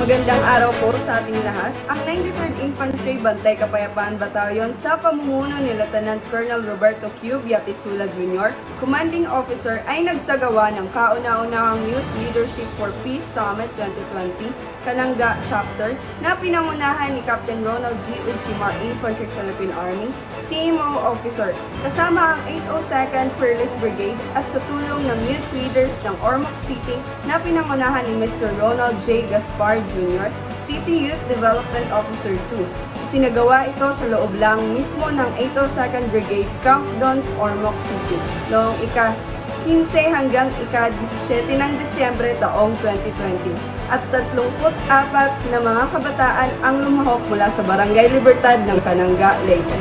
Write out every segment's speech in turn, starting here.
Magandang araw po sa ating lahat. Ang 93rd Infantry Bantay Kapayapaan Battalion sa pamumuno ni Lieutenant Colonel Roberto Q. Biatisula Jr., Commanding Officer ay nagsagawa ng kauna-unahang Youth Leadership for Peace Summit 2020, Kananga Chapter, na pinangunahan ni Captain Ronald G. Uchimar, Infantry Philippine Army, CMO Officer, kasama ang 802nd Fearless Brigade at sa tulong ng youth leaders ng Ormoc City na pinangunahan ni Mr. Ronald J. Gaspar Jr., City Youth Development Officer 2. Isinagawa ito sa loob lang mismo ng 802nd Brigade Camp Dons, Ormoc City noong ika-15 hanggang ika-17 ng Disyembre taong 2020 at 34 na mga kabataan ang lumahok mula sa Barangay Libertad ng Kananga, Leyte.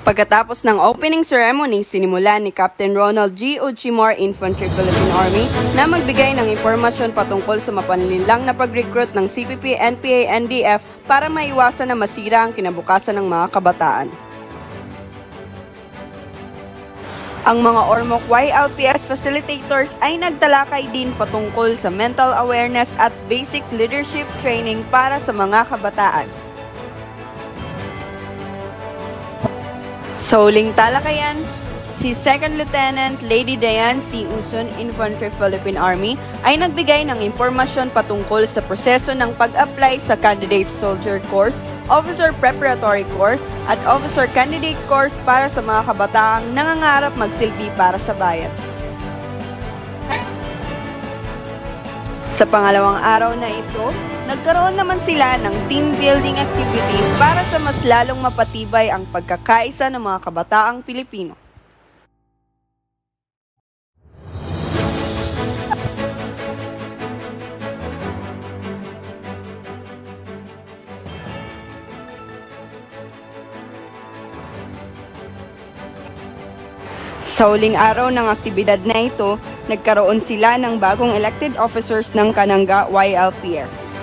Pagkatapos ng opening ceremony, sinimulan ni Captain Ronald G. Uchimar, Infantry Philippine Army, na magbigay ng impormasyon patungkol sa mapanlilang na pag-recruit ng CPP, NPA, NDF para maiwasan na masira ang kinabukasan ng mga kabataan. Ang mga Ormoc YLPS facilitators ay nagtalakay din patungkol sa mental awareness at basic leadership training para sa mga kabataan. Sa huling talakayan, si Second Lieutenant Lady Diane C. Uson, Infantry Philippine Army, ay nagbigay ng impormasyon patungkol sa proseso ng pag-apply sa Candidate Soldier Course, Officer Preparatory Course, at Officer Candidate Course para sa mga kabataang nangangarap magsilbi para sa bayan. Sa pangalawang araw na ito, nagkaroon naman sila ng team building activity para sa mas lalong mapatibay ang pagkakaisa ng mga kabataang Pilipino. Sa huling araw ng aktibidad na ito, nagkaroon sila ng bagong elected officers ng Kananga YLPS.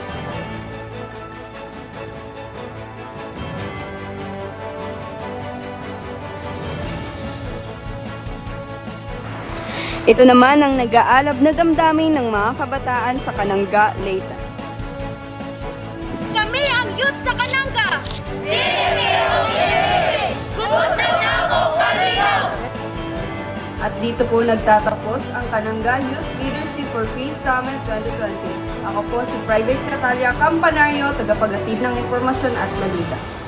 Ito naman ang nag-aalab na damdamin ng mga kabataan sa Kananga, Leyte. Kami ang youth sa Kananga! Gusto na mo kalinaw! At dito po nagtatapos ang Kananga Youth Leadership for Peace Summit 2020. Ako po si Private Natalia Campanario, tagapaghatid ng impormasyon at balita.